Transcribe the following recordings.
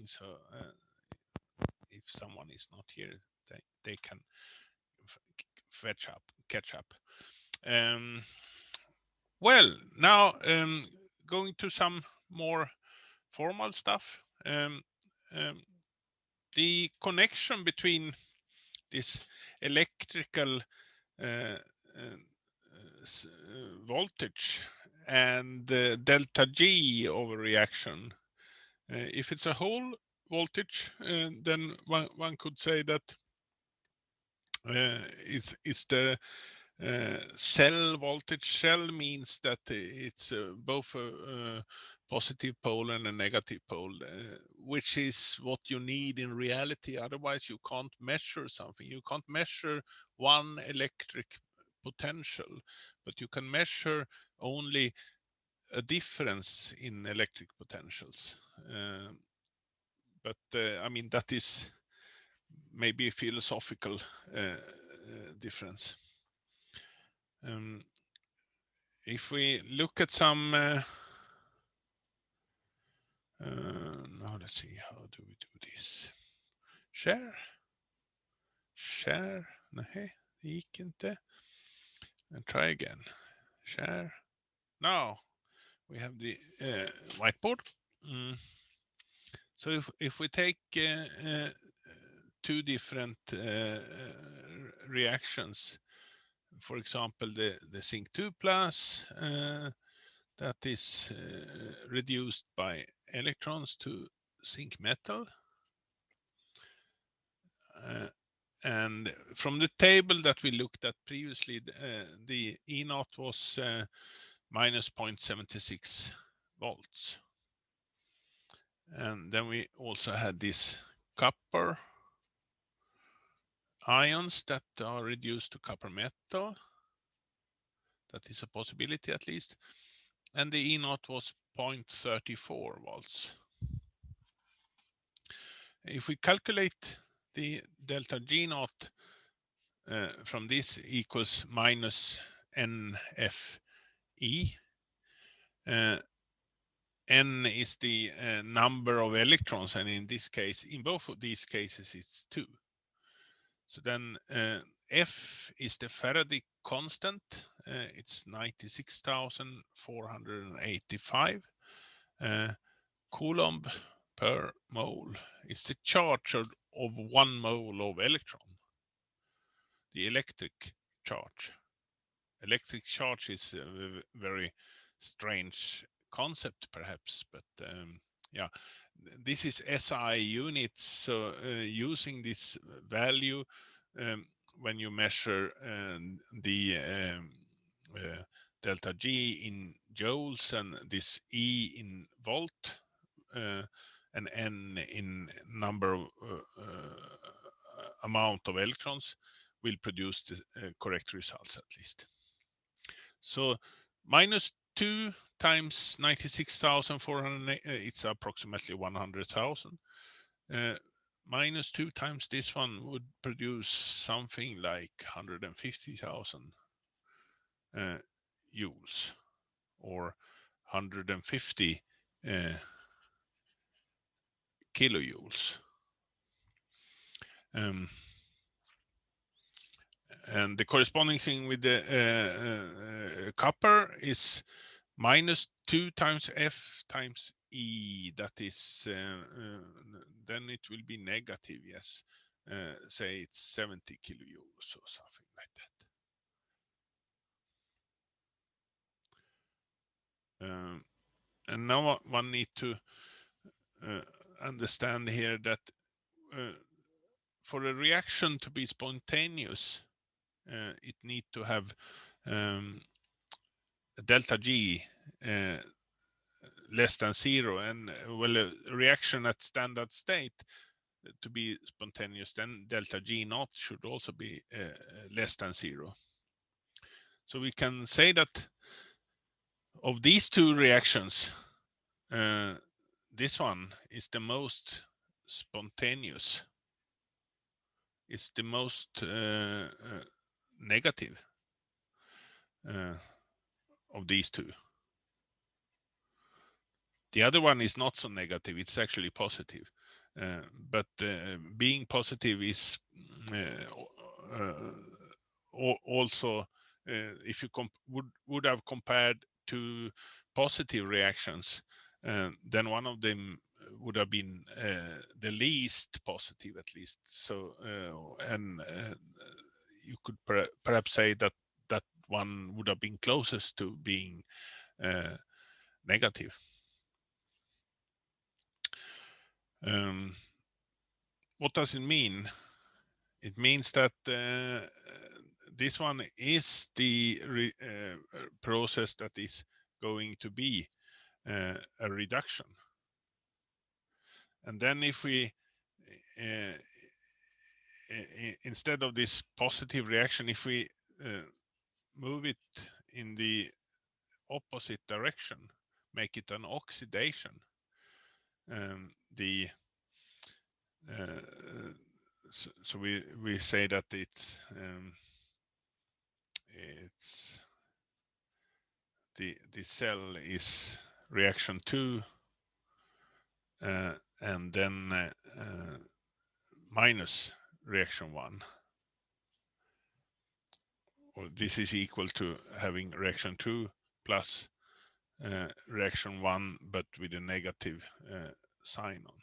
So if someone is not here, they can catch up. Well, now going to some more formal stuff. The connection between this electrical voltage and delta G over reaction. If it's a whole voltage, then one could say that it's the cell voltage. Cell means that it's both a positive pole and a negative pole, which is what you need in reality. Otherwise, you can't measure something. You can't measure one electric potential, but you can measure only a difference in electric potentials. But I mean, that is maybe a philosophical difference. If we look at some, now let's see, how do we do this? Share? Nej, det gick inte. And try again. Share. Now we have the whiteboard. So if we take two different reactions, for example, the zinc 2 plus that is reduced by electrons to zinc metal. And from the table that we looked at previously, the E naught was minus 0.76 volts. And then we also had these copper ions that are reduced to copper metal. That is a possibility, at least. And the E naught was 0.34 volts. If we calculate the delta G naught from this equals minus NFE. N is the number of electrons, and in this case, in both of these cases, it's 2. So then F is the Faraday constant. It's 96,485 Coulomb per mole. It's the charge of 1 mole of electron. The electric charge. Electric charge is a very strange concept, perhaps, but yeah, this is SI units. So using this value when you measure the delta G in joules and this E in volt and N in number of amount of electrons, will produce the correct results, at least. So minus 2 times 96,400, it's approximately 100,000. Minus 2 times this one would produce something like 150,000 joules, or 150 kilojoules. And the corresponding thing with the copper is minus 2 times F times E. That is, then it will be negative, yes. Say it's 70 kilojoules or something like that. And now one need to understand here that for a reaction to be spontaneous, it need to have delta G less than 0, and well, a reaction at standard state to be spontaneous, then delta G naught should also be less than 0. So we can say that of these two reactions, this one is the most spontaneous. It's the most negative of these two. The other one is not so negative, it's actually positive. But being positive is also, if you would have compared to positive reactions, then one of them would have been the least positive, at least. So, and you could perhaps say that that one would have been closest to being negative. What does it mean? It means that this one is the process that is going to be a reduction. And then if we, instead of this positive reaction, if we move it in the opposite direction, make it an oxidation, so we say that it's the cell is reaction 2, and then minus reaction 1. Or this is equal to having reaction 2 plus reaction 1, but with a negative sign on.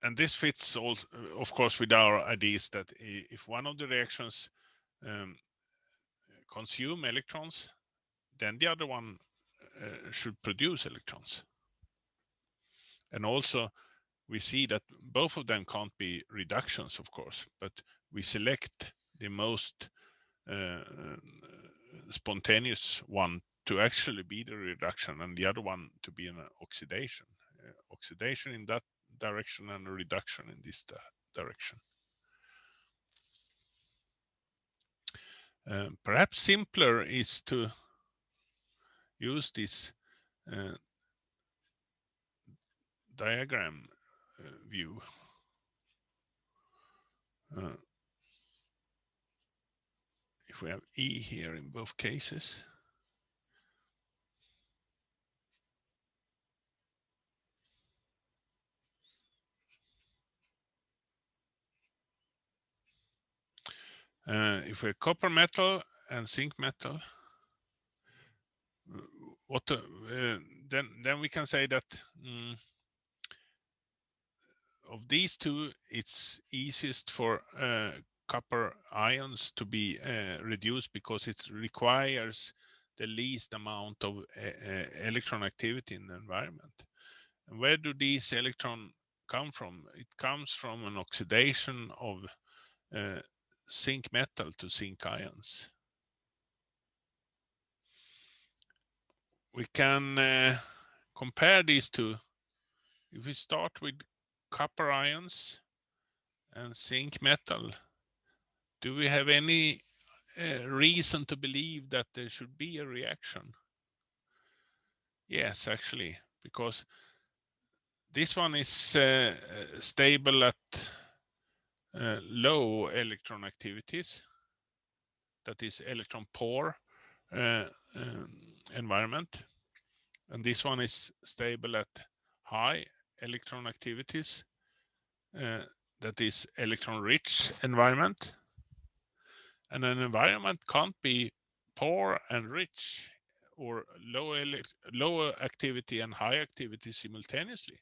And this fits also, of course, with our ideas that if one of the reactions consume electrons, then the other one should produce electrons. And also, we see that both of them can't be reductions, of course, but we select the most spontaneous one to actually be the reduction, and the other one to be an oxidation. Oxidation in that direction and a reduction in this direction. Perhaps simpler is to use this diagram view. If we have E here in both cases. If we're copper metal and zinc metal, then we can say that of these two, it's easiest for copper ions to be reduced because it requires the least amount of electron activity in the environment. And where do these electrons come from? It comes from an oxidation of zinc metal to zinc ions. We can compare these two. If we start with copper ions and zinc metal, do we have any reason to believe that there should be a reaction? Yes, actually, because this one is stable at low electron activities, that is electron poor environment, and this one is stable at high electron activities, that is electron rich environment. And an environment can't be poor and rich or lower activity and high activity simultaneously.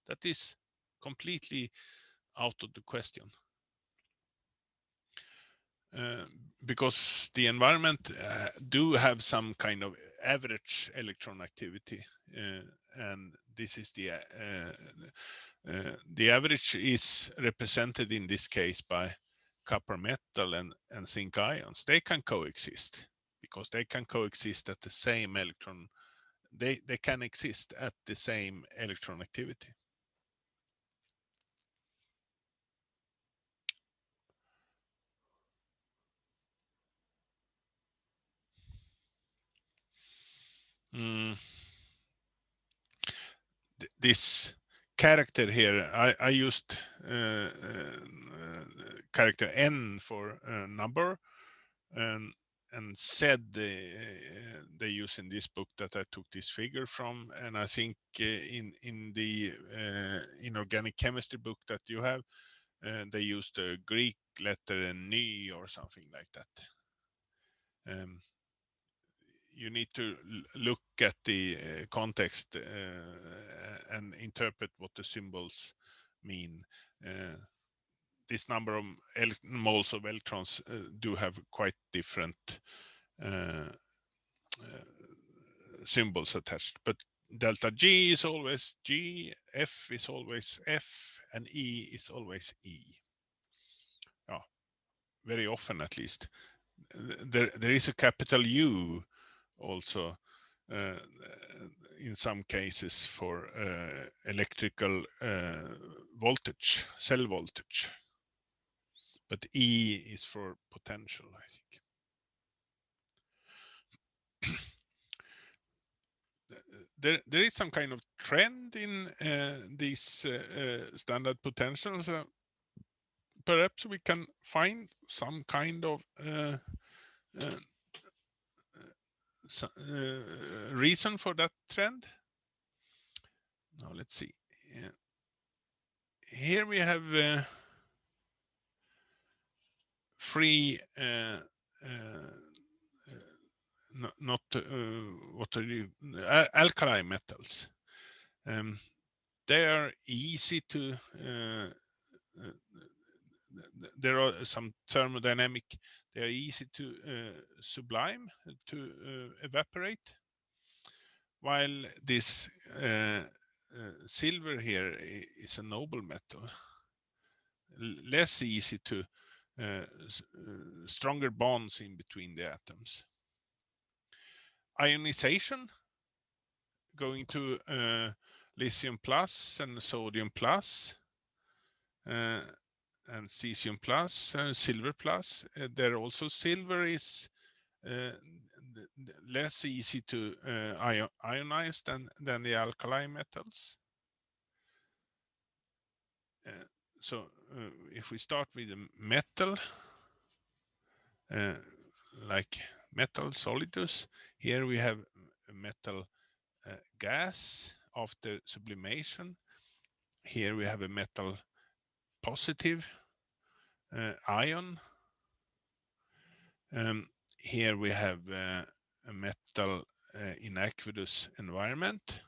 That is completely out of the question. Because the environment do have some kind of average electron activity, and this is the average is represented in this case by copper metal and zinc ions. They can coexist because they can coexist at the same electron. They can exist at the same electron activity. This character here, I used character N for number, and and said they use in this book that I took this figure from, and I think in the inorganic chemistry book that you have, they used a Greek letter Ny or something like that. You need to look at the context and interpret what the symbols mean. This number of moles of electrons do have quite different symbols attached, but delta G is always G, F is always F, and E is always E. Oh, very often at least. There is a capital U also in some cases for electrical voltage, cell voltage. But E is for potential, I think. There is some kind of trend in these standard potentials. Perhaps we can find some kind of reason for that trend. Now let's see. Here we have free not what are you alkali metals. They are easy to there are some thermodynamic, they are easy to sublime, to evaporate, while this silver here is a noble metal, less easy to stronger bonds in between the atoms. Ionization, going to lithium plus and sodium plus and cesium plus and silver plus. There also silver is less easy to ionize than the alkali metals. So if we start with a metal, like metal solidus, here we have a metal gas after sublimation. Here we have a metal positive ion. Here we have a metal in aqueous environment.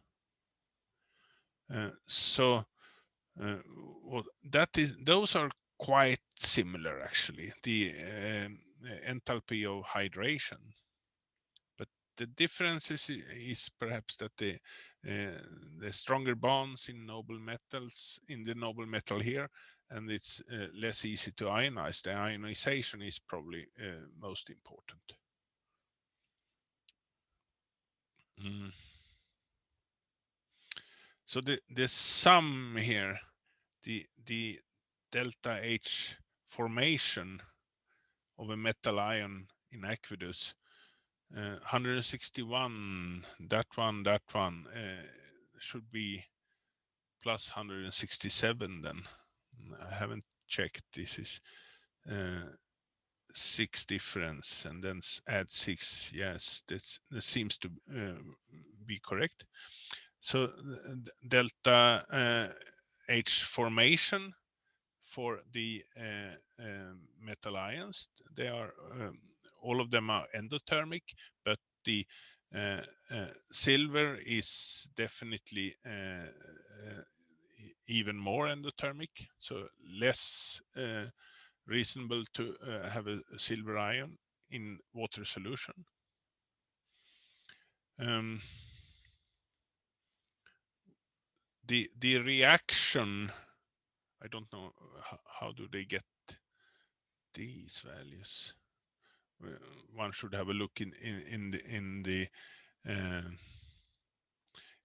So that is, those are quite similar actually, the enthalpy of hydration. But the difference is perhaps that the stronger bonds in noble metals, in the noble metal here, and it's less easy to ionize. The ionization is probably most important. So the sum here, the delta H formation of a metal ion in aqueous, 161, that one should be plus 167 then. I haven't checked. This is 6 difference and then add 6. Yes, that seems to be correct. So delta H formation for the metal ions, they are all of them are endothermic, but the silver is definitely even more endothermic, so less reasonable to have a silver ion in water solution. The reaction, I don't know how do they get these values. One should have a look in the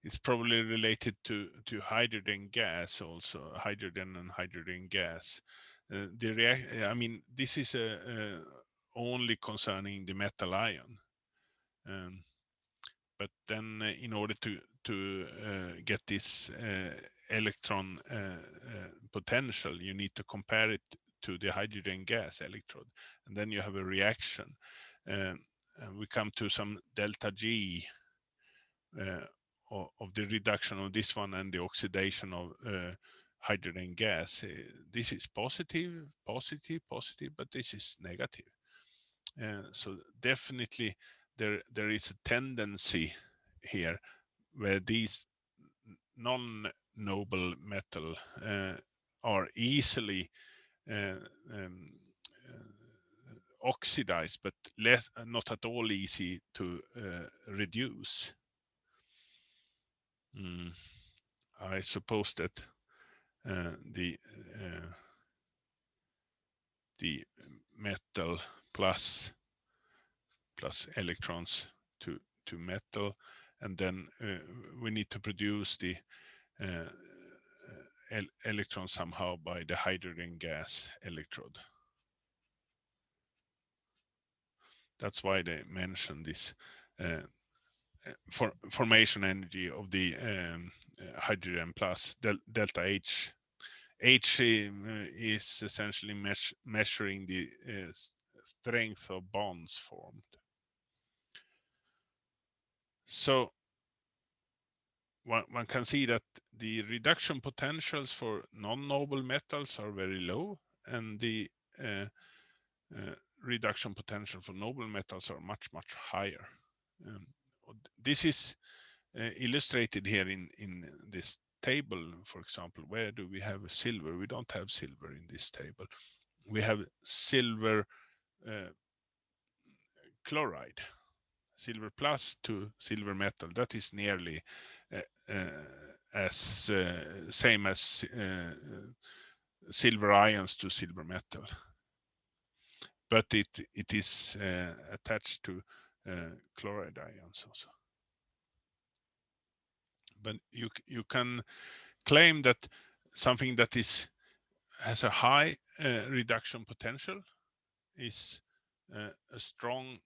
it's probably related to hydrogen gas also, hydrogen and hydrogen gas. I mean, this is only concerning the metal ion. But then in order to get this electron potential, you need to compare it to the hydrogen gas electrode, and then you have a reaction. and we come to some delta G of the reduction of this one and the oxidation of hydrogen gas. This is positive, positive, positive, but this is negative. So definitely there is a tendency here where these non-noble metal are easily uh, um, oxidized, but less, not at all easy to reduce. I suppose that the metal plus electrons to metal, and then we need to produce the electron somehow by the hydrogen gas electrode. That's why they mention this formation energy of the hydrogen plus delta H. H is essentially measuring the strength of bonds formed. So one can see that the reduction potentials for non-noble metals are very low, and the reduction potential for noble metals are much higher. This is illustrated here in this table. For example, where do we have silver? We don't have silver in this table. We have silver chloride, silver plus to silver metal. That is nearly as same as silver ions to silver metal, but it is attached to chloride ions also. But you can claim that something that has a high reduction potential is a strong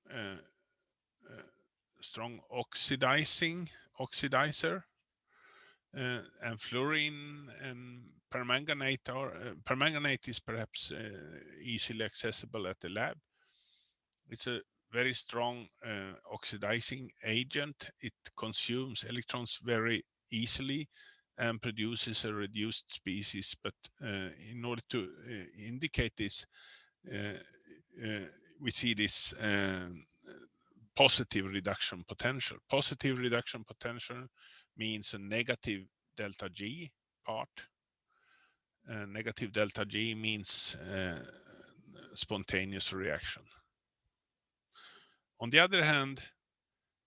oxidizer, and fluorine and permanganate permanganate is perhaps easily accessible at the lab. It's a very strong oxidizing agent. It consumes electrons very easily and produces a reduced species. But in order to indicate this, we see this positive reduction potential. Positive reduction potential means a negative delta G part. Negative delta G means spontaneous reaction. On the other hand,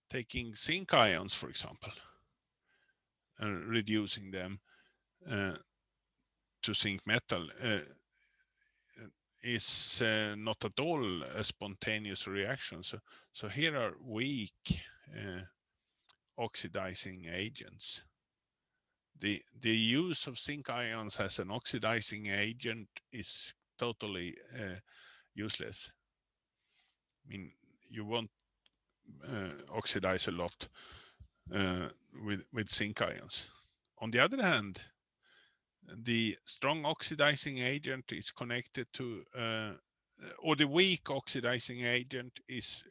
taking zinc ions, for example, and reducing them to zinc metal is not at all a spontaneous reaction. So here are weak oxidizing agents. The use of zinc ions as an oxidizing agent is totally useless. I mean, you won't oxidize a lot with zinc ions. On the other hand, the strong oxidizing agent is connected to, or the weak oxidizing agent is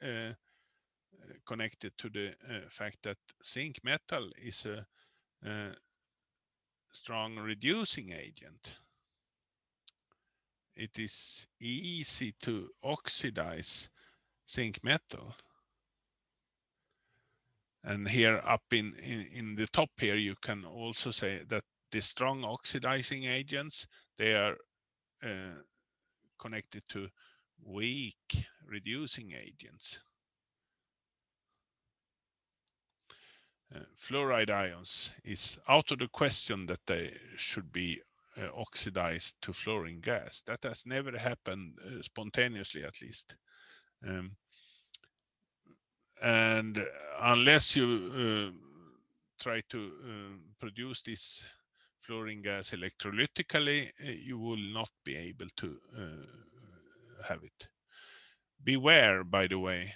connected to the fact that zinc metal is a strong reducing agent. It is easy to oxidize zinc metal. And here up in the top here, you can also say that the strong oxidizing agents, they are connected to weak reducing agents. Fluoride ions is out of the question that they should be oxidized to fluorine gas. That has never happened spontaneously, at least. And unless you try to produce this fluorine gas electrolytically, you will not be able to have it. Beware, by the way,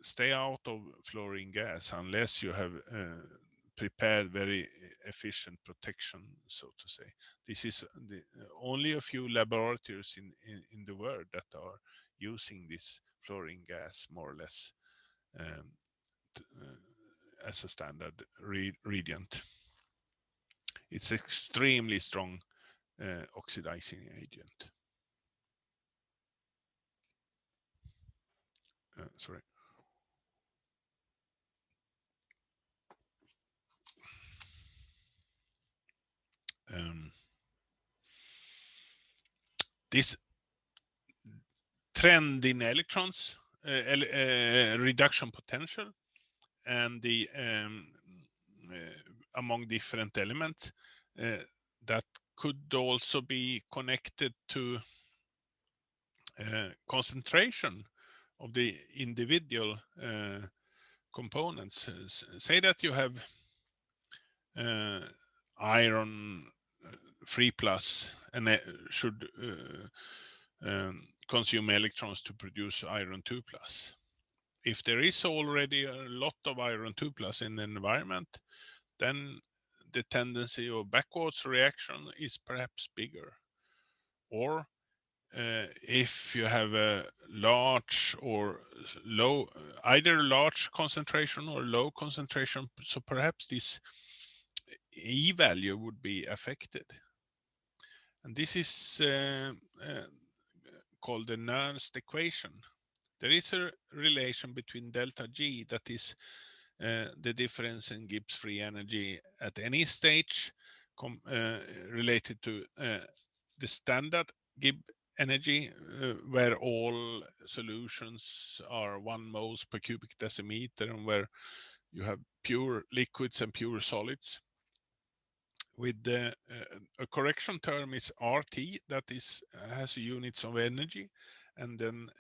stay out of fluorine gas unless you have prepared very efficient protection, so to say. This is only a few laboratories in the world that are using this fluorine gas, more or less, um, as a standard reagent. It's extremely strong oxidizing agent. Sorry. This trend in electrons, reduction potential, and the among different elements, that could also be connected to concentration of the individual components. Say that you have iron 3+ and should consume electrons to produce iron 2+. If there is already a lot of iron 2+ in the environment, then the tendency of backwards reaction is perhaps bigger. Or if you have a large or low, either large concentration or low concentration, so perhaps this E value would be affected. And this is called the Nernst equation. There is a relation between delta G, that is the difference in Gibbs free energy at any stage, related to the standard Gibbs energy, where all solutions are 1 moles per cubic decimeter, and where you have pure liquids and pure solids. With the a correction term is RT, that is has units of energy, and then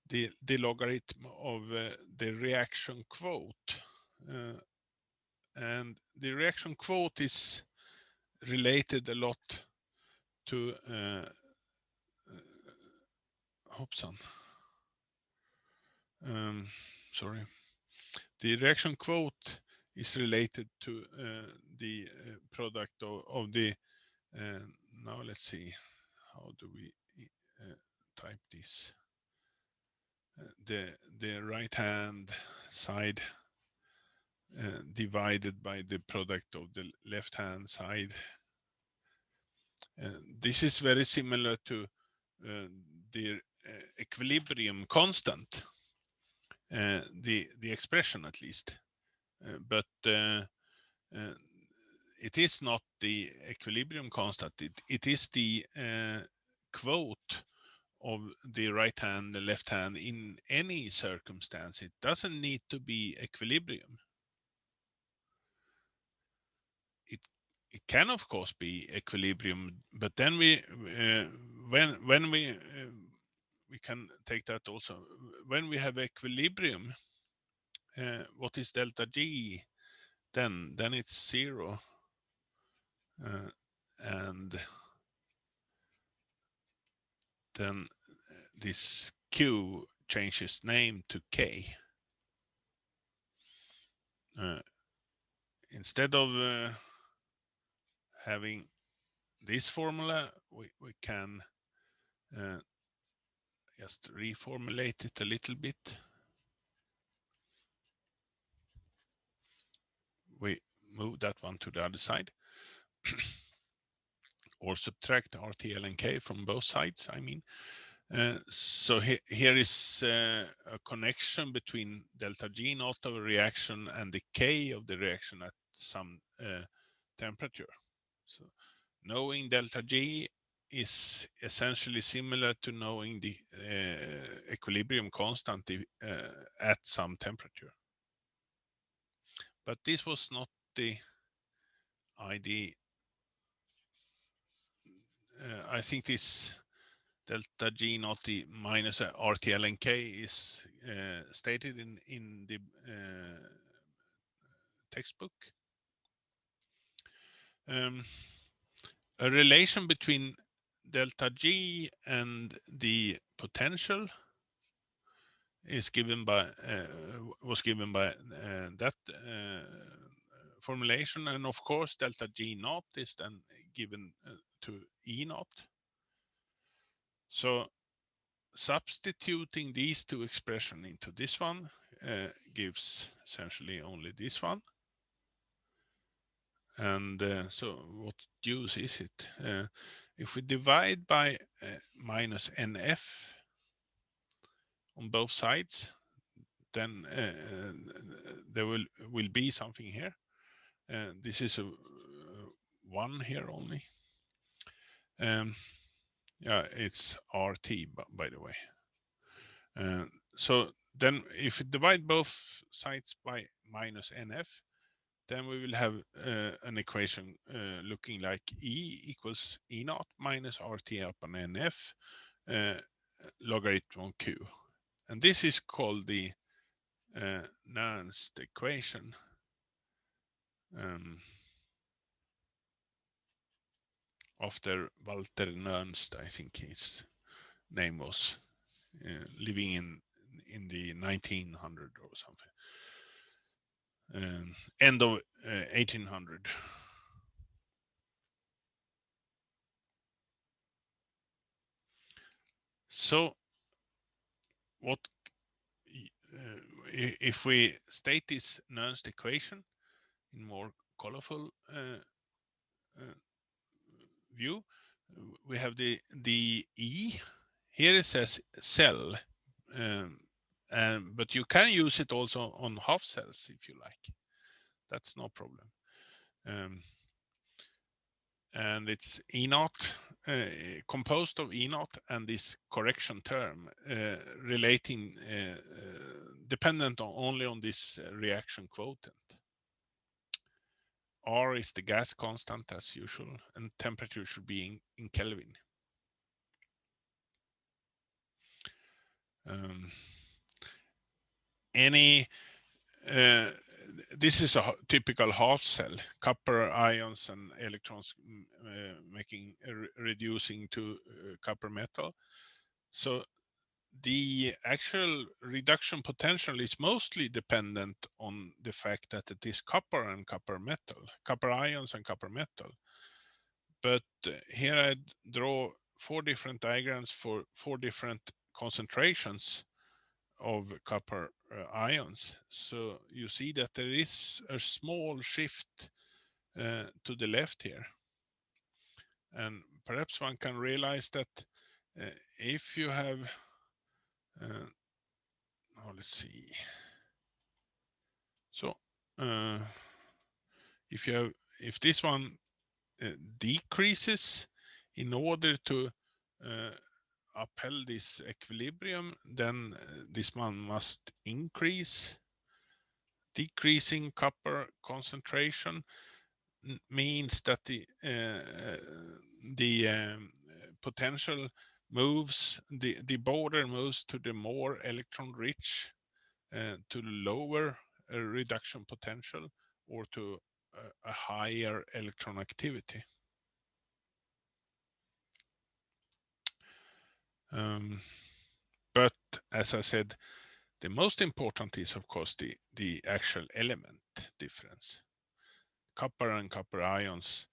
the logarithm of the reaction quote. And the reaction quote is related a lot to sorry. The reaction quote is related to the product of the now let's see, how do we type this? The right hand side divided by the product of the left hand side. This is very similar to the equilibrium constant, the expression at least, but it is not the equilibrium constant. It is the quote of the right hand, the left hand in any circumstance. It doesn't need to be equilibrium. It can of course be equilibrium, but then we when we can take that also. When we have equilibrium, what is delta G? Then it's 0, and then this Q changes name to K. Instead of having this formula, we can just reformulate it a little bit. We move that one to the other side, or subtract RTL and K from both sides, I mean. So here is a connection between delta G naught of a reaction and the K of the reaction at some temperature. So knowing delta G is essentially similar to knowing the equilibrium constant at some temperature. But this was not the idea. I think this delta G naught the minus RTL and K is stated in the textbook. A relation between delta G and the potential is given by was given by that formulation, and of course delta G naught is then given to E naught. So substituting these two expressions into this one gives essentially only this one. And so what use is it? If we divide by minus NF on both sides, then there will be something here. This is a 1 here only. Yeah, it's RT, by the way. So then if we divide both sides by minus NF, then we will have an equation looking like E equals E naught minus RT upon NF logarithm on Q. And this is called the Nernst equation. After Walter Nernst, I think his name was, living in the 1900 or something, end of 1800. So what if we state this Nernst equation in more colorful view? We have the E here. It says cell, but you can use it also on half cells if you like. That's no problem. And it's E naught, composed of E naught and this correction term relating dependent only on this reaction quotient. R is the gas constant as usual, and temperature should be in Kelvin. This is a typical half cell, copper ions and electrons reducing to copper metal. So the actual reduction potential is mostly dependent on the fact that it is copper and copper metal, copper ions and copper metal. But here I draw 4 different diagrams for 4 different concentrations of copper ions. So you see that there is a small shift to the left here. And perhaps one can realize that if you have, let's see. So if this one decreases in order to uphold this equilibrium, then this one must increase. Decreasing copper concentration means that the potential moves, the border moves to the more electron rich, to lower reduction potential, or to a higher electron activity. But as I said, the most important is, of course, the actual element difference. Copper and copper ions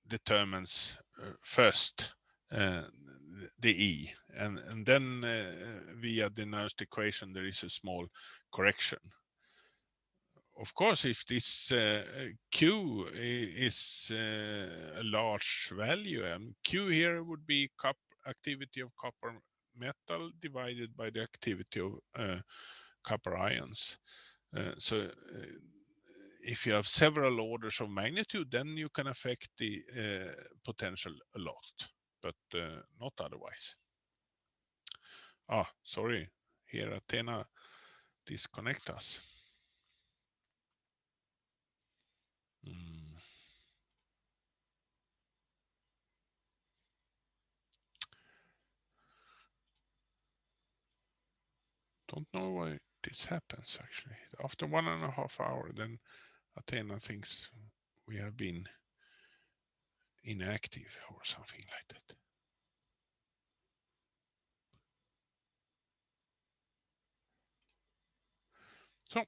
determines first the E, and then via the Nernst equation there is a small correction. Of course, if this Q is a large value, Q here would be activity of copper metal divided by the activity of copper ions. So if you have several orders of magnitude, then you can affect the potential a lot, but not otherwise. Sorry, here Athena disconnect us. Don't know why this happens actually. After 1.5 hours, then Athena thinks we have been inactive or something like that. So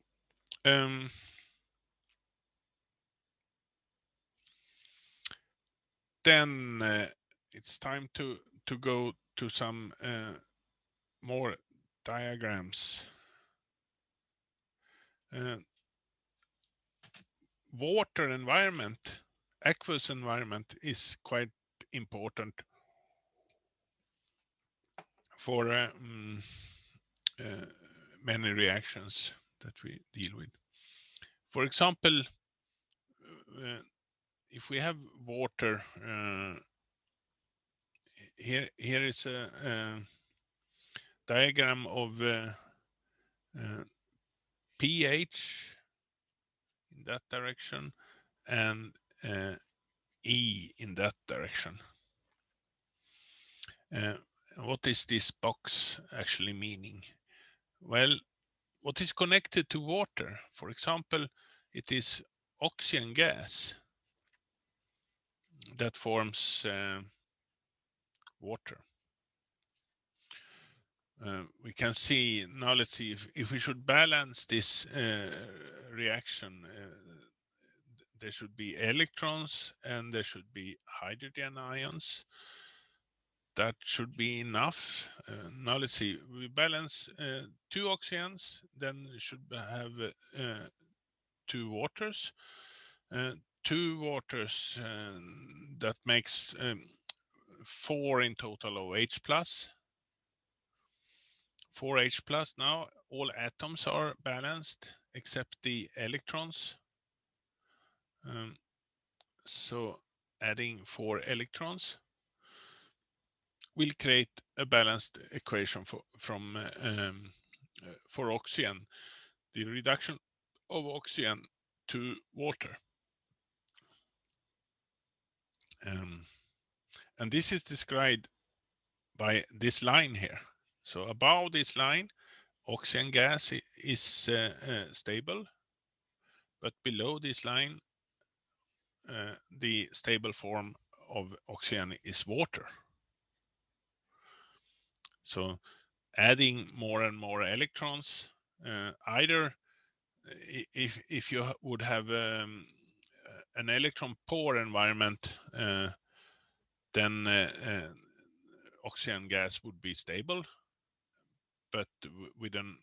then it's time to go to some more diagrams. Water environment, aqueous environment, is quite important for many reactions that we deal with. For example, if we have water, here is a diagram of pH in that direction and E in that direction. What is this box actually meaning? Well, what is connected to water? For example, it is oxygen gas that forms water. We can see now. Let's see if we should balance this reaction. There should be electrons and there should be hydrogen ions. That should be enough. Now let's see. We balance 2 oxygens, then we should have 2 waters. 2 waters that makes 4 in total of H plus. 4 H plus. Now all atoms are balanced except the electrons. So adding 4 electrons will create a balanced equation for oxygen, the reduction of oxygen to water. And this is described by this line here. So above this line, oxygen gas is stable, but below this line, the stable form of oxygen is water. So adding more and more electrons, either if you would have an electron poor environment, then oxygen gas would be stable, but with an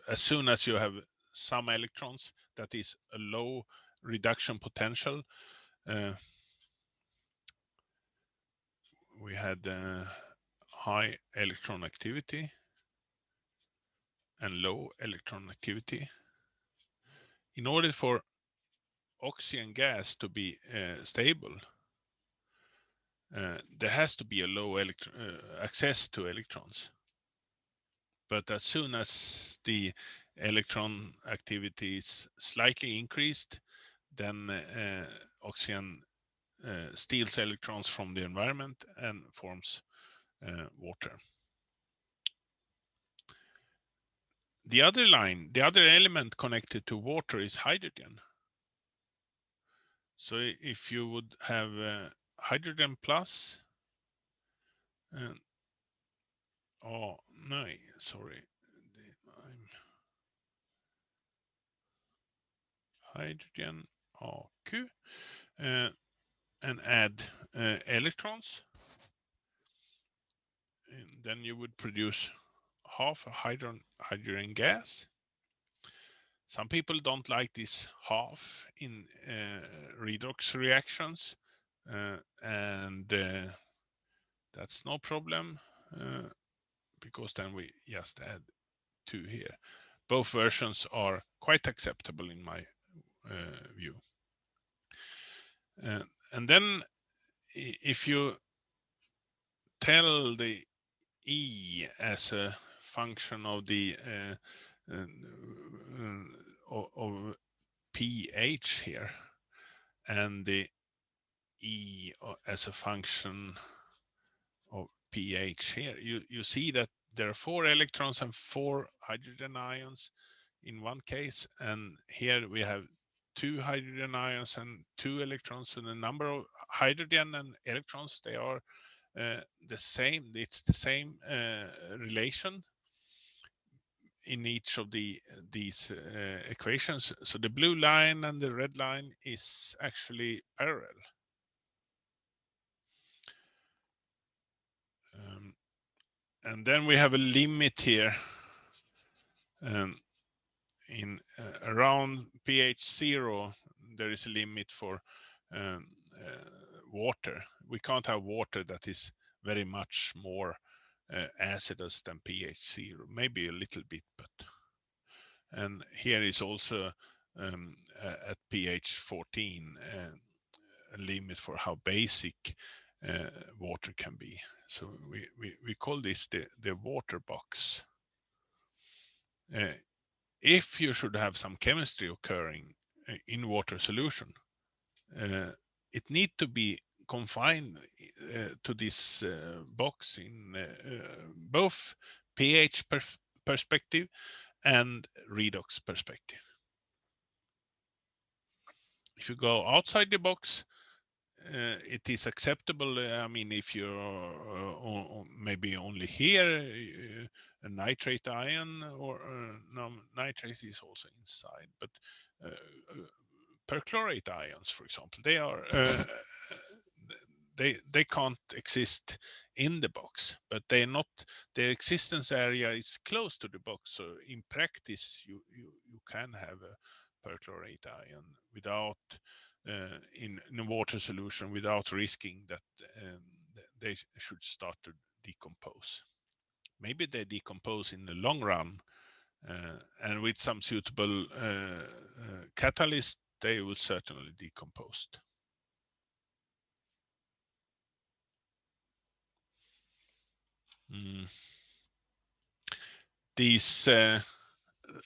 as soon as you have some electrons, that is a low reduction potential. We had high electron activity and low electron activity. In order for oxygen gas to be stable, there has to be a low access to electrons. But as soon as the electron activity is slightly increased, then oxygen steals electrons from the environment and forms water. The other line, the other element connected to water is hydrogen. So if you would have hydrogen plus, oh no, sorry, hydrogen AQ, and add electrons, and then you would produce half a hydrogen gas. Some people don't like this half in redox reactions, and that's no problem, because then we just add 2 here. Both versions are quite acceptable in my view. And then if you tell the E as a function of the of pH here, and the E as a function of pH here, you see that there are 4 electrons and 4 hydrogen ions in one case, and here we have 2 hydrogen ions and 2 electrons, and the number of hydrogen and electrons, they are the same. It's the same relation in each of these equations. So the blue line and the red line is actually parallel. And then we have a limit here in around pH 0. There is a limit for water. We can't have water that is very much more acidus than pH 0, maybe a little bit, but and here is also at pH 14 a limit for how basic water can be. So we call this the water box. If you should have some chemistry occurring in water solution, it need to be confined to this box in both pH perspective and redox perspective. If you go outside the box, it is acceptable. I mean, if you're maybe only here, a nitrate ion, or no, nitrate is also inside, but perchlorate ions, for example, they are they can't exist in the box, but they're not. Their existence area is close to the box, so in practice, you can have a perchlorate ion without in a water solution without risking that they should start to decompose. Maybe they decompose in the long run, and with some suitable catalyst, they will certainly decompose. These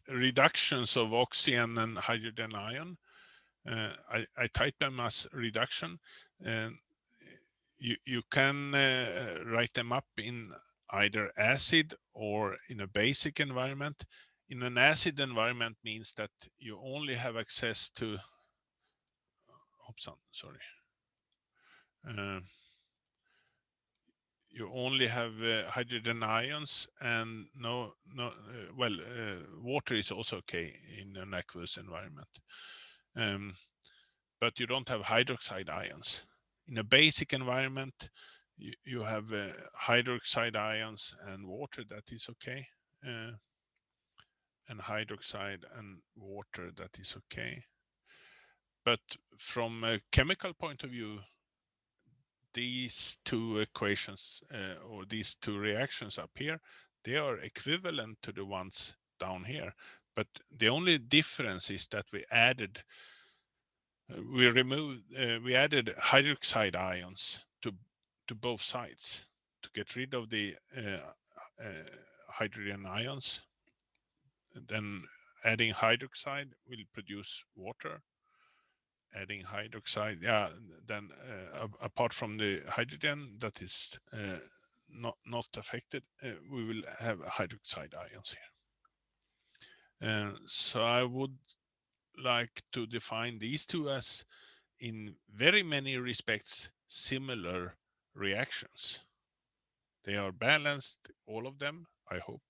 reductions of oxygen and hydrogen ion, I type them as reduction. You can write them up in either acid or in a basic environment. In an acid environment means that you only have access to, you only have hydrogen ions and water is also okay in an aqueous environment. But you don't have hydroxide ions. In a basic environment, you have hydroxide ions and water, that is okay. And hydroxide and water, that is okay. But from a chemical point of view, these two equations or these two reactions up here, they are equivalent to the ones down here. But the only difference is that we added hydroxide ions to both sides to get rid of the hydrogen ions. Then adding hydroxide will produce water. Adding hydroxide, then apart from the hydrogen that is not affected, we will have hydroxide ions here. So I would like to define these two as, in very many respects, similar reactions. They are balanced, all of them, I hope,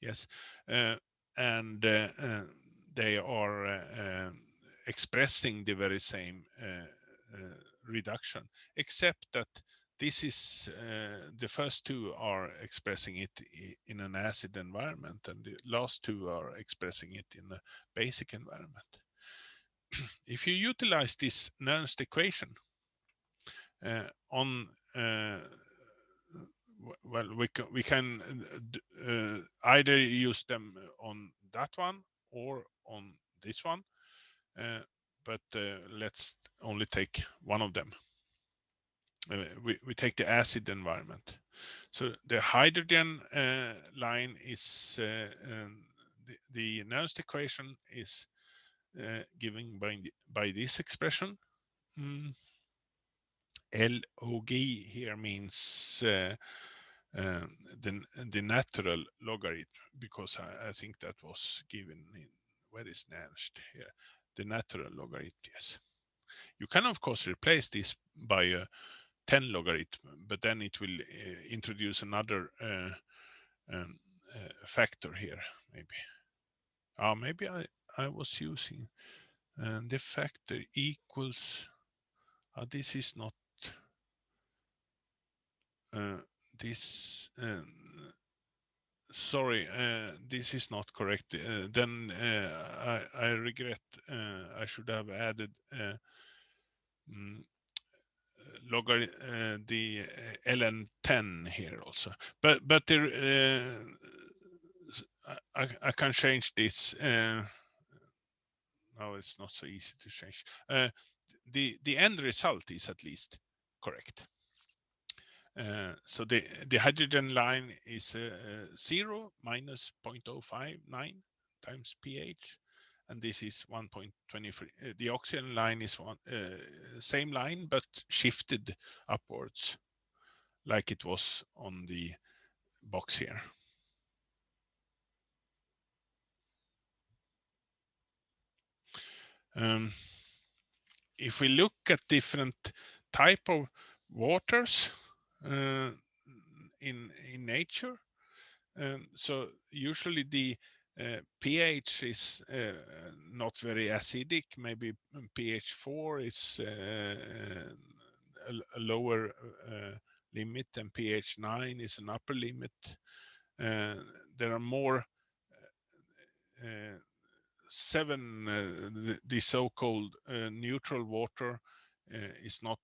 yes. And they are expressing the very same reduction, except that this is the first two are expressing it in an acid environment, and the last two are expressing it in a basic environment. If you utilize this Nernst equation we can either use them on that one or on this one, but let's only take one of them. We take the acid environment. So the hydrogen line is the Nernst equation is given by this expression. Log here means the natural logarithm, because I think that was given in, where is Nernst here? The natural logarithm, yes. You can of course replace this by a 10 logarithm, but then it will introduce another factor here, maybe. Maybe I was using the factor equals, this is not this sorry, this is not correct. Then I regret. I should have added mm, the ln10 here also. But there, I can change this. No, it's not so easy to change. The end result is at least correct. So the hydrogen line is 0 minus 0.059 times pH, and this is 1.23. The oxygen line is same line but shifted upwards, like it was on the box here. If we look at different type of waters in nature, so usually the pH is not very acidic. Maybe pH 4 is a lower limit, and pH 9 is an upper limit. There are more 7 the so-called neutral water is not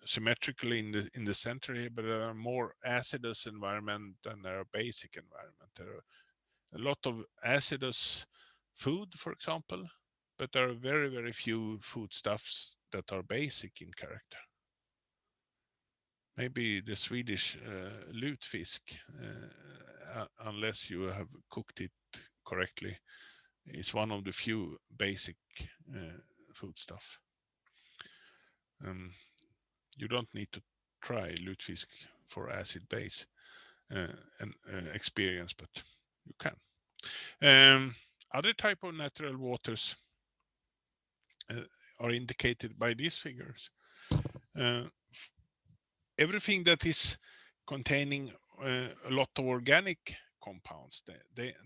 symmetrically in the center here, but there are more acidus environment than there are basic environment. There are a lot of acidus food, for example, but there are very, very few foodstuffs that are basic in character. Maybe the Swedish lutfisk, unless you have cooked it correctly, is one of the few basic foodstuff. You don't need to try lutefisk for acid base and experience, but you can. Other type of natural waters are indicated by these figures. Everything that is containing a lot of organic compounds,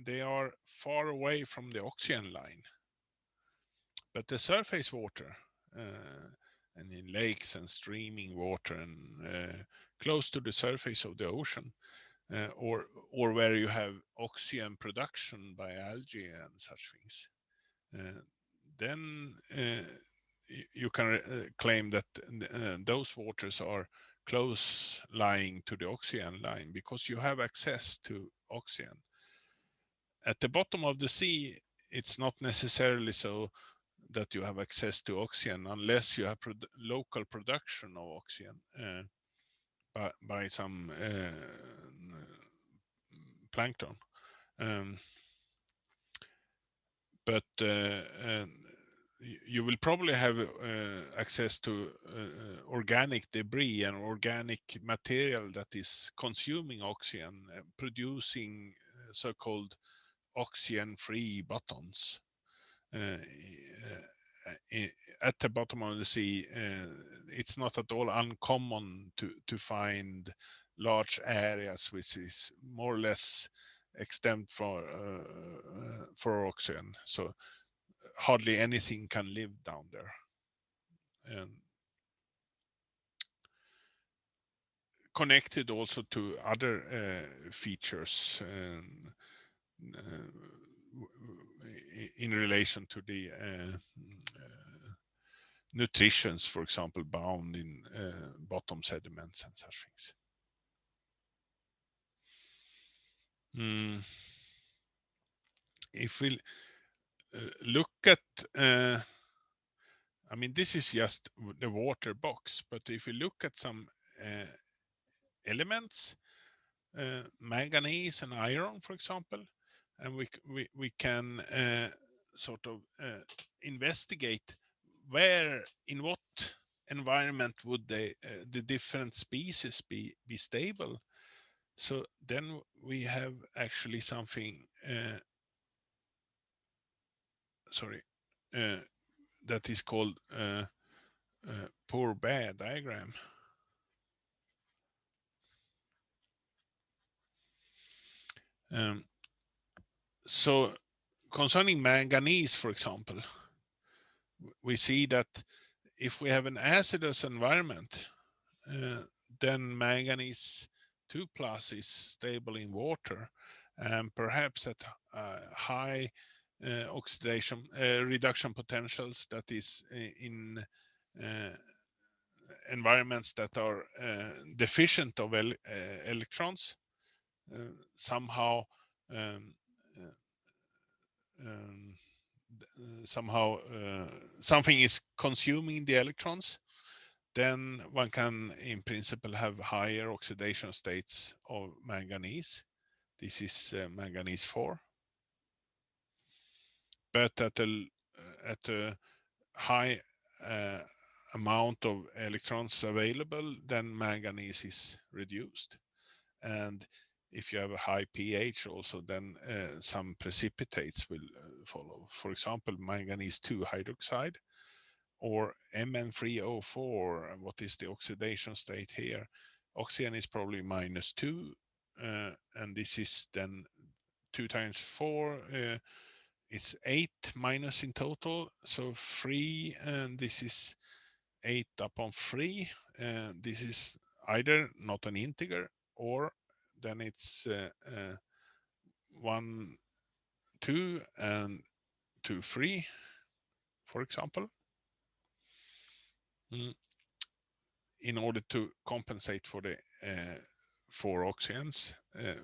they are far away from the oxygen line. But the surface water, and in lakes and streaming water and close to the surface of the ocean, or where you have oxygen production by algae and such things, then you can claim that those waters are close lying to the oxygen line because you have access to oxygen. At the bottom of the sea, it's not necessarily so that you have access to oxygen unless you have local production of oxygen by some plankton. But you will probably have access to organic debris and organic material that is consuming oxygen, producing so-called oxygen-free bottoms. At the bottom of the sea, it's not at all uncommon to find large areas which is more or less extent for oxygen. So hardly anything can live down there. And connected also to other features in relation to the nutritions, for example, bound in bottom sediments and such things. If we look at, I mean, this is just the water box, but if we look at some elements, manganese and iron, for example, and we can sort of investigate where, in what environment would the different species be stable. So then we have actually something that is called poor bear diagram. So concerning manganese, for example, we see that if we have an acidus environment, then manganese 2 plus is stable in water, and perhaps at high oxidation reduction potentials, that is in environments that are deficient of electrons, somehow um, um, something is consuming the electrons, then one can in principle have higher oxidation states of manganese. This is manganese 4. But at a high amount of electrons available, then manganese is reduced. And if you have a high pH also, then some precipitates will follow. For example, manganese 2 hydroxide or Mn3O4. What is the oxidation state here? Oxygen is probably -2, and this is then 2 times 4. It's 8 minus in total, so 3, and this is 8 upon 3. This is either not an integer, or then it's 1, 2, and 2, 3, for example, in order to compensate for the 4 oxygens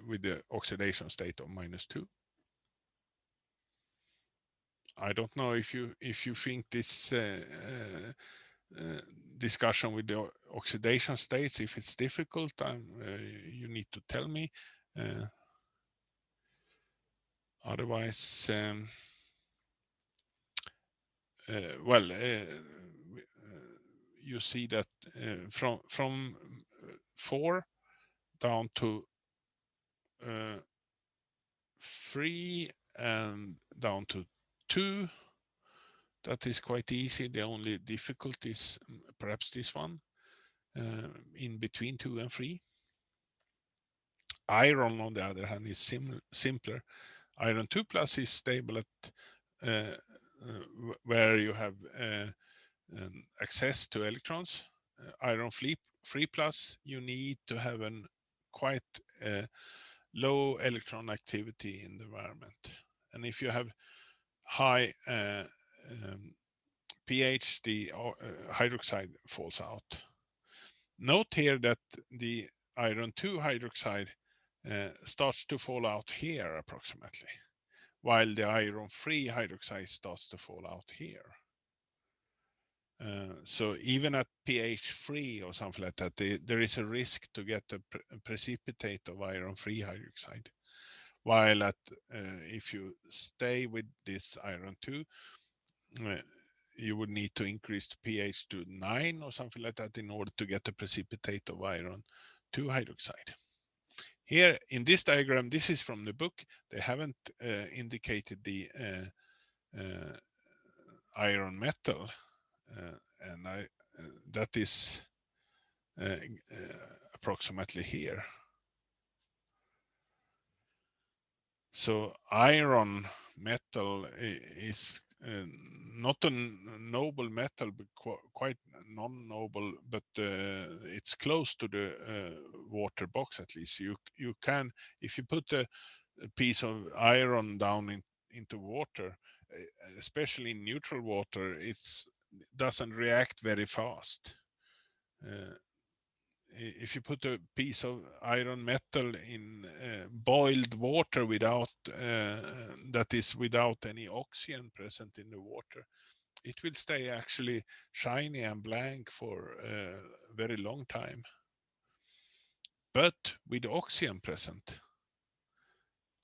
with the oxidation state of -2. I don't know if you think this discussion with the oxidation states, if it's difficult, you need to tell me. Otherwise, well, you see that from 4 down to 3 and down to 2, that is quite easy. The only difficulty is perhaps this one, in between 2 and 3. Iron, on the other hand, is simpler. Iron 2 plus is stable at where you have access to electrons. Iron 3 plus, you need to have a quite low electron activity in the environment. And if you have high pH, the hydroxide falls out. Note here that the iron 2 hydroxide starts to fall out here approximately, while the iron 3 hydroxide starts to fall out here. So even at pH 3 or something like that, there is a risk to get a precipitate of iron 3 hydroxide. While at if you stay with this iron 2, you would need to increase the pH to 9 or something like that in order to get a precipitate of iron 2 hydroxide. Here in this diagram, this is from the book. They haven't indicated the iron metal, and that is approximately here. So iron metal is not a noble metal, but quite non-noble, but it's close to the water box at least. You can, if you put a piece of iron down into water, especially in neutral water, it doesn't react very fast. If you put a piece of iron metal in boiled water without that is without any oxygen present in the water, it will stay actually shiny and blank for a very long time. But with oxygen present,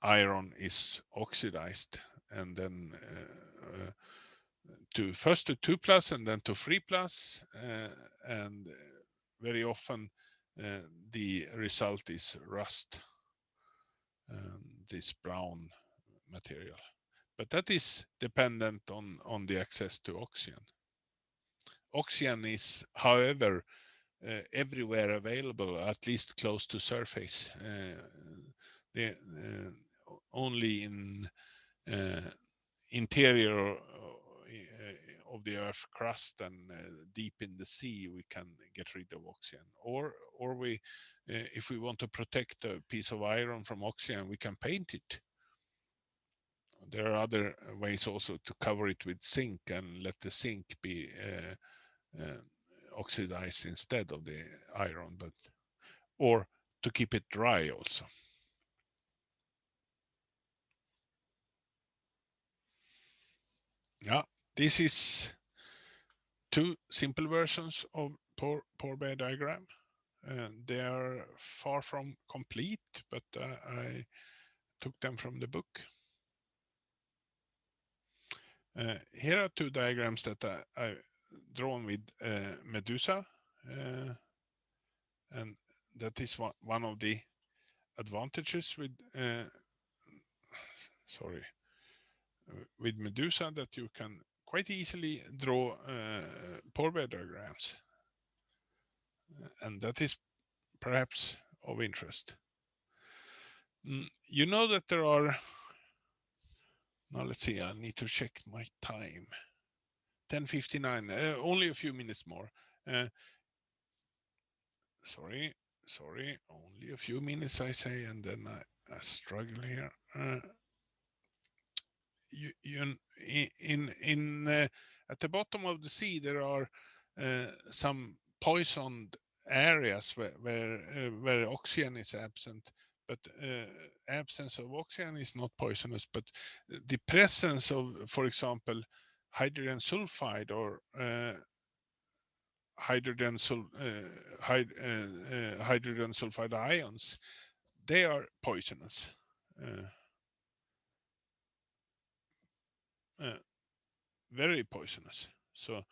iron is oxidized, and then first to 2 plus and then to 3 plus, and very often the result is rust, this brown material. But that is dependent on the access to oxygen. Oxygen is, however, everywhere available, at least close to surface. Only in interior of of the Earth crust and deep in the sea, we can get rid of oxygen. Or we, if we want to protect a piece of iron from oxygen, we can paint it. There are other ways also to cover it with zinc and let the zinc be oxidized instead of the iron, but or to keep it dry also. Yeah, this is two simple versions of pore bear diagram. They are far from complete, but I took them from the book. Here are two diagrams that I drawn with Medusa, and that is one of the advantages with with Medusa, that you can quite easily draw pore bear diagrams, and that is perhaps of interest. You know that there are, now let's see, I need to check my time. 10:59, only a few minutes more. Sorry, only a few minutes, I say, and then I struggle here. At the bottom of the sea, there are some poisoned areas where oxygen is absent, but absence of oxygen is not poisonous, but the presence of, for example, hydrogen sulfide or hydrogen sulfide ions, they are poisonous. Very poisonous. So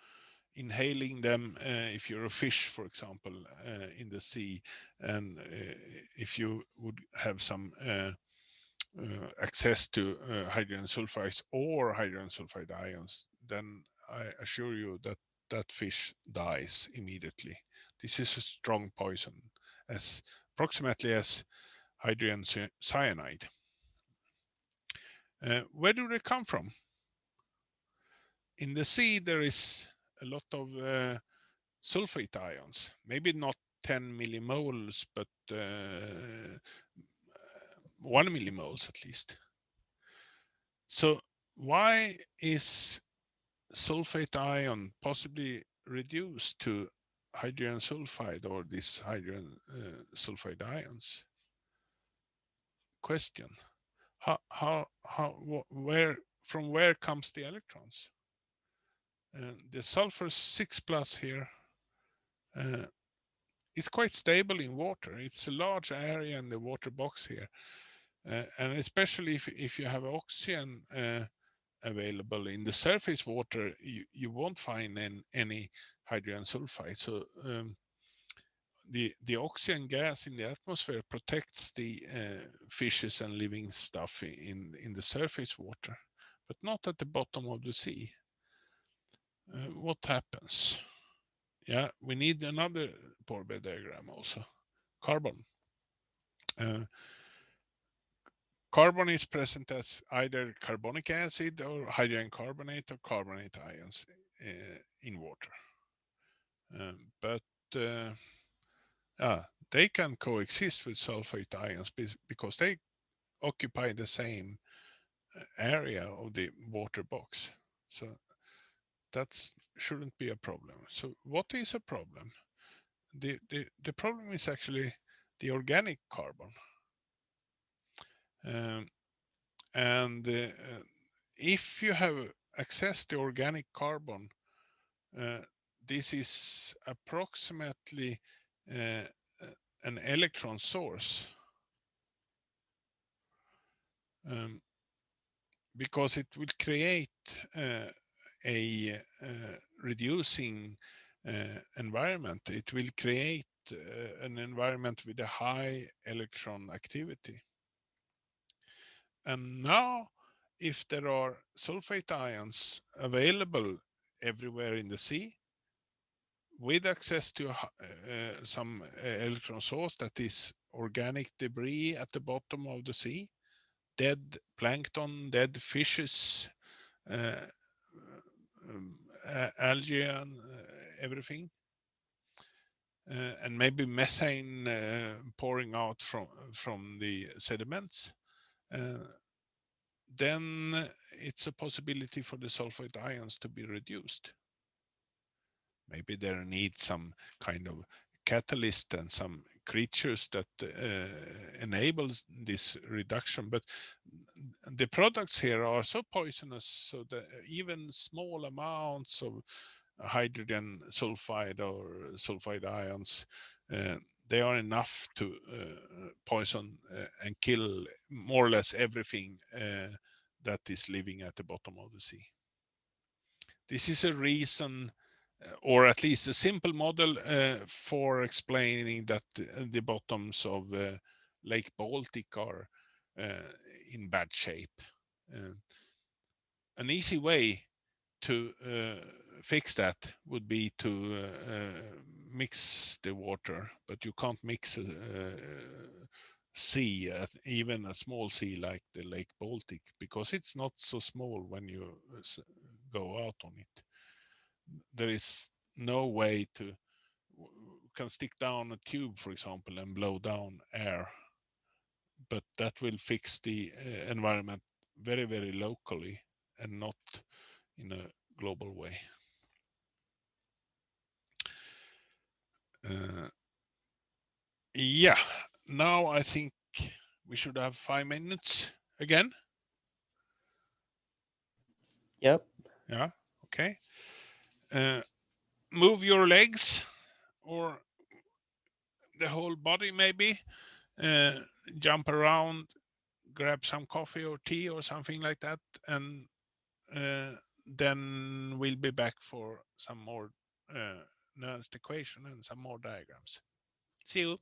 inhaling them, if you're a fish, for example, in the sea, and if you would have some access to hydrogen sulfides or hydrogen sulfide ions, then I assure you that that fish dies immediately. This is a strong poison, as approximately as hydrogen cyanide. Where do they come from? In the sea, there is a lot of sulfate ions, maybe not 10 millimoles, but 1 millimoles at least. So why is sulfate ion possibly reduced to hydrogen sulfide or these hydrogen sulfide ions? Question. From where comes the electrons? The sulfur 6+ here is quite stable in water. It's a large area in the water box here. And especially if you have oxygen available in the surface water, you won't find any hydrogen sulfide. So the oxygen gas in the atmosphere protects the fishes and living stuff in the surface water, but not at the bottom of the sea. What happens? Yeah, we need another pore bear diagram also. Carbon. Carbon is present as either carbonic acid or hydrogen carbonate or carbonate ions in water. But they can coexist with sulfate ions because they occupy the same area of the water box. So that shouldn't be a problem. So what is a problem? The problem is actually the organic carbon. And if you have access to organic carbon, this is approximately an electron source, because it will create a reducing environment. It will create an environment with a high electron activity. And now, if there are sulfate ions available everywhere in the sea, with access to some electron source, that is organic debris at the bottom of the sea, dead plankton, dead fishes, algae and everything. And maybe methane pouring out from the sediments. Then it's a possibility for the sulfate ions to be reduced. Maybe there needs some kind of catalyst and some creatures that enables this reduction, but the products here are so poisonous, so that even small amounts of hydrogen sulfide or sulfide ions, they are enough to poison and kill more or less everything that is living at the bottom of the sea. This is a reason, or at least a simple model for explaining that the bottoms of Lake Baltic are in bad shape. An easy way to fix that would be to mix the water, but you can't mix a sea, even a small sea like the Lake Baltic, because it's not so small when you go out on it. There is no way to can stick down a tube, for example, and blow down air, but that will fix the environment very, very locally and not in a global way. Yeah, now I think we should have 5 minutes again. Yep. Yeah, okay. Move your legs or the whole body maybe. Jump around, grab some coffee or tea or something like that, and then we'll be back for some more Nernst equation and some more diagrams. See you.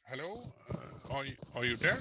Hello, are you there?